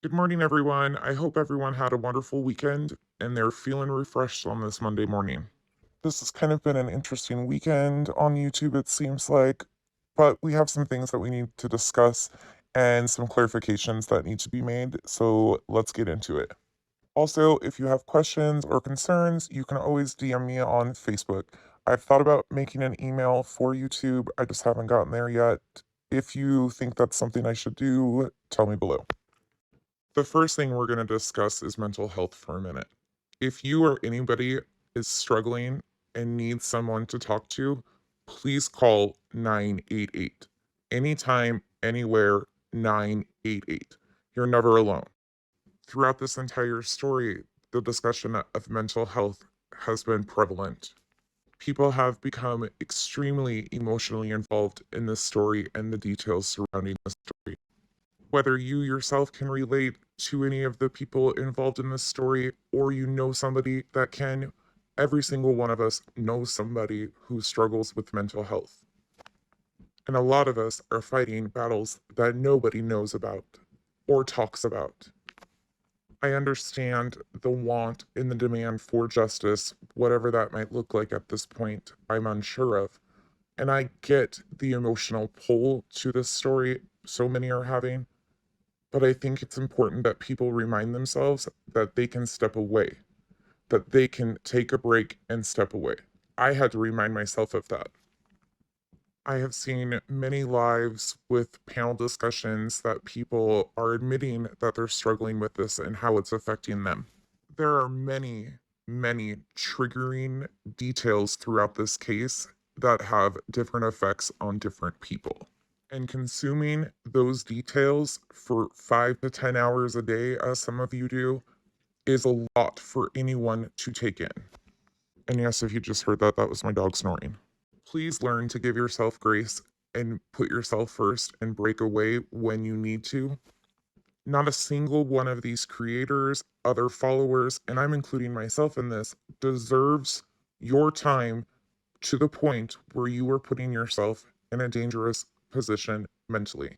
Good morning, everyone. I hope everyone had a wonderful weekend and they're feeling refreshed on this Monday morning. This has kind of been an interesting weekend on YouTube, it seems like, but we have some things that we need to discuss and some clarifications that need to be made, so let's get into it. Also, if you have questions or concerns, you can always DM me on Facebook. I've thought about making an email for YouTube, I just haven't gotten there yet. If you think that's something I should do, tell me below. The first thing we're going to discuss is mental health for a minute. If you or anybody is struggling and needs someone to talk to, please call 988. Anytime, anywhere, 988. You're never alone. Throughout this entire story, the discussion of mental health has been prevalent. People have become extremely emotionally involved in this story and the details surrounding the story. Whether you yourself can relate to any of the people involved in this story or you know somebody that can, every single one of us knows somebody who struggles with mental health. And a lot of us are fighting battles that nobody knows about or talks about. I understand the want and the demand for justice, whatever that might look like at this point, I'm unsure of. And I get the emotional pull to this story so many are having. But I think it's important that people remind themselves that they can step away, that they can take a break and step away. I had to remind myself of that. I have seen many lives with panel discussions that people are admitting that they're struggling with this and how it's affecting them. There are many triggering details throughout this case that have different effects on different people. And consuming those details for 5 to 10 hours a day, as some of you do, is a lot for anyone to take in. And yes, if you just heard that, that was my dog snoring. Please learn to give yourself grace and put yourself first and break away when you need to. Not a single one of these creators, other followers, and I'm including myself in this, deserves your time to the point where you are putting yourself in a dangerous position mentally.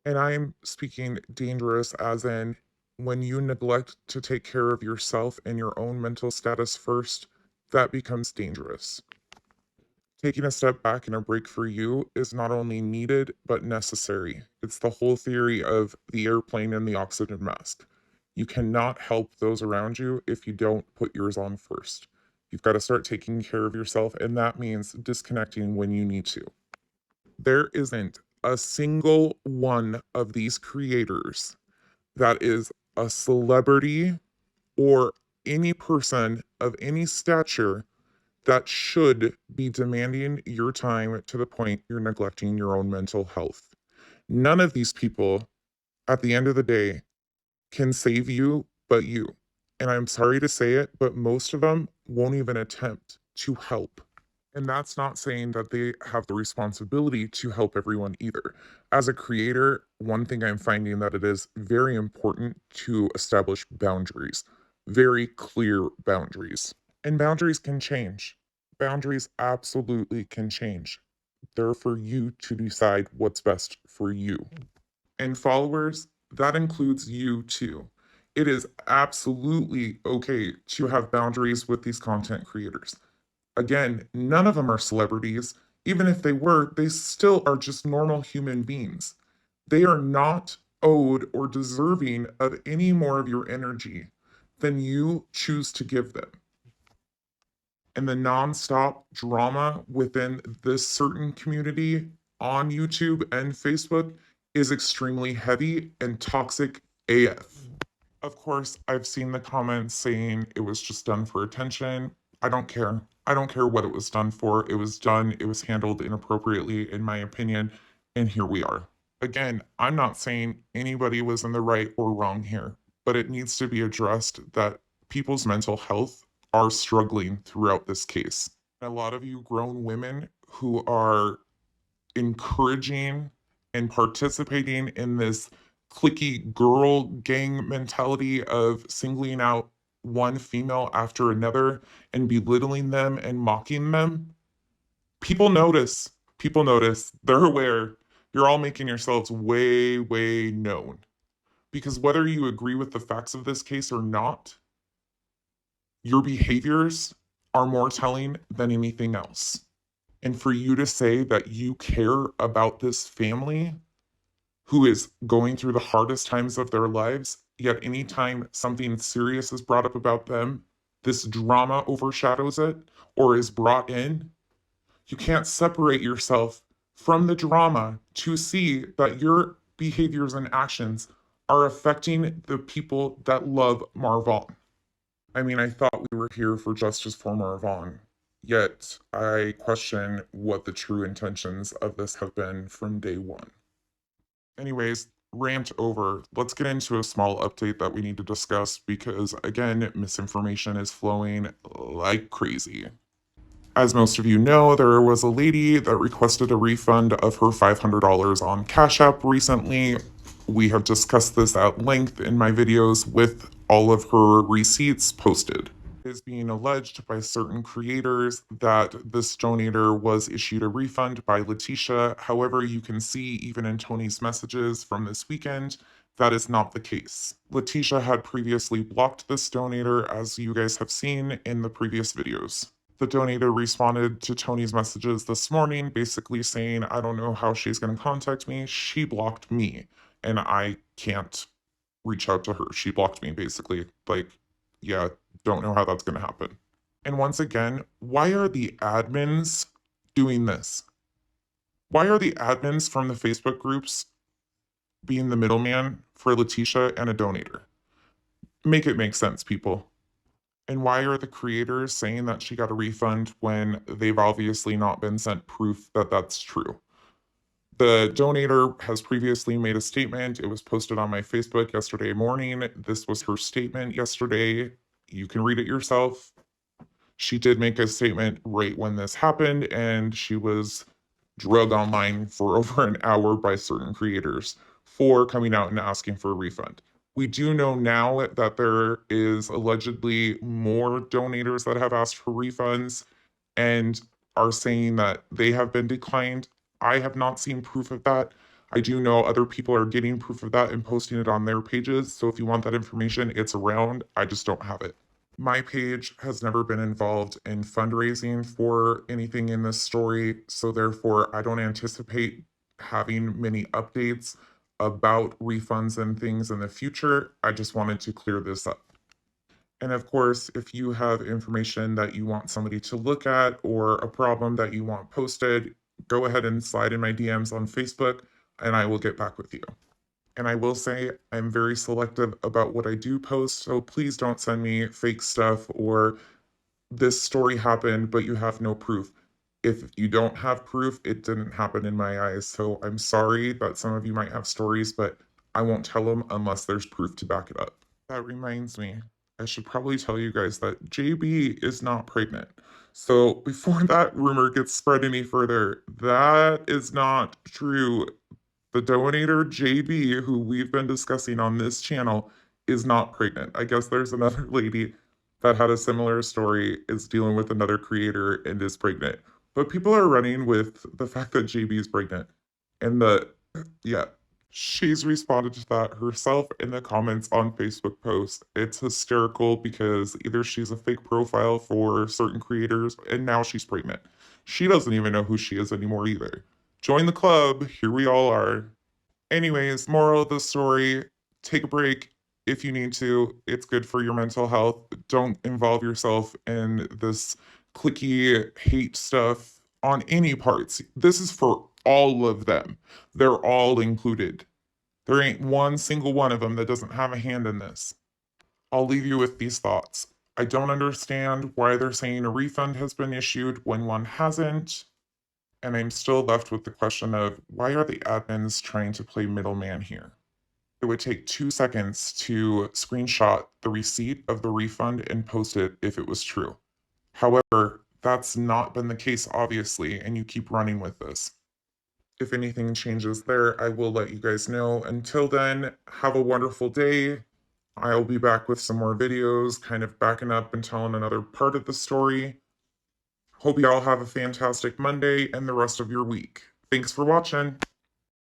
And I'm speaking dangerous as in when you neglect to take care of yourself and your own mental status first, that becomes dangerous. Taking a step back and a break for you is not only needed, but necessary. It's the whole theory of the airplane and the oxygen mask. You cannot help those around you if you don't put yours on first. You've got to start taking care of yourself, and that means disconnecting when you need to. There isn't a single one of these creators that is a celebrity or any person of any stature that should be demanding your time to the point you're neglecting your own mental health. None of these people, at the end of the day, can save you but you. And I'm sorry to say it, but most of them won't even attempt to help. And that's not saying that they have the responsibility to help everyone either. As a creator, one thing I'm finding that it is very important to establish boundaries, very clear boundaries. And boundaries can change. Boundaries absolutely can change. They're for you to decide what's best for you. And followers, that includes you too. It is absolutely okay to have boundaries with these content creators. Again, none of them are celebrities. Even if they were, they still are just normal human beings. They are not owed or deserving of any more of your energy than you choose to give them. And the nonstop drama within this certain community on YouTube and Facebook is extremely heavy and toxic AF. Of course, I've seen the comments saying it was just done for attention. I don't care. I don't care what it was done for. It was done, it was handled inappropriately, in my opinion, and here we are. Again, I'm not saying anybody was in the right or wrong here, but it needs to be addressed that people's mental health are struggling throughout this case. A lot of you grown women who are encouraging and participating in this clicky girl gang mentality of singling out one female after another and belittling them and mocking them. People notice. People notice. They're aware. You're all making yourselves way known. Because whether you agree with the facts of this case or not, your behaviors are more telling than anything else. And for you to say that you care about this family who is going through the hardest times of their lives, yet anytime something serious is brought up about them, this drama overshadows it or is brought in, you can't separate yourself from the drama to see that your behaviors and actions are affecting the people that love Marvon. I mean, I thought we were here for justice for Marvon, yet I question what the true intentions of this have been from day one. Anyways, rant over. Let's get into a small update that we need to discuss because, again, misinformation is flowing like crazy. As most of you know, there was a lady that requested a refund of her $500 on Cash App recently. We have discussed this at length in my videos with all of her receipts posted. It is being alleged by certain creators that this donator was issued a refund by Letitia. However, you can see even in Tony's messages from this weekend, that is not the case. Letitia had previously blocked this donator, as you guys have seen in the previous videos. The donator responded to Tony's messages this morning, basically saying, I don't know how she's going to contact me. She blocked me, and I can't reach out to her. She blocked me, basically. Like, yeah, don't know how that's going to happen. And once again, why are the admins doing this? Why are the admins from the Facebook groups being the middleman for Letitia and a donator? Make it make sense, people. And why are the creators saying that she got a refund when they've obviously not been sent proof that that's true? The donator has previously made a statement. It was posted on my Facebook yesterday morning. This was her statement yesterday. You can read it yourself. She did make a statement right when this happened, and she was drugged online for over an hour by certain creators for coming out and asking for a refund. We do know now that there is allegedly more donators that have asked for refunds and are saying that they have been declined. I have not seen proof of that. I do know other people are getting proof of that and posting it on their pages. So if you want that information, it's around. I just don't have it. My page has never been involved in fundraising for anything in this story, so therefore I don't anticipate having many updates about refunds and things in the future. I just wanted to clear this up. And of course, if you have information that you want somebody to look at or a problem that you want posted, go ahead and slide in my DMs on Facebook and I will get back with you. And I will say I'm very selective about what I do post, so please don't send me fake stuff or this story happened, but you have no proof. If you don't have proof, it didn't happen in my eyes. So I'm sorry that some of you might have stories, but I won't tell them unless there's proof to back it up. That reminds me, I should probably tell you guys that JB is not pregnant. So before that rumor gets spread any further, that is not true. The donator JB, who we've been discussing on this channel, is not pregnant. I guess there's another lady that had a similar story, is dealing with another creator and is pregnant. But people are running with the fact that JB is pregnant. And yeah, she's responded to that herself in the comments on Facebook posts. It's hysterical because either she's a fake profile for certain creators and now she's pregnant. She doesn't even know who she is anymore either. Join the club. Here we all are. Anyways, moral of the story, take a break if you need to. It's good for your mental health. Don't involve yourself in this clicky hate stuff on any parts. This is for all of them. They're all included. There ain't one single one of them that doesn't have a hand in this. I'll leave you with these thoughts. I don't understand why they're saying a refund has been issued when one hasn't. And I'm still left with the question of why are the admins trying to play middleman here? It would take 2 seconds to screenshot the receipt of the refund and post it if it was true. However, that's not been the case, obviously, and you keep running with this. If anything changes there, I will let you guys know. Until then, have a wonderful day. I'll be back with some more videos, kind of backing up and telling another part of the story. Hope you all have a fantastic Monday and the rest of your week. Thanks for watching.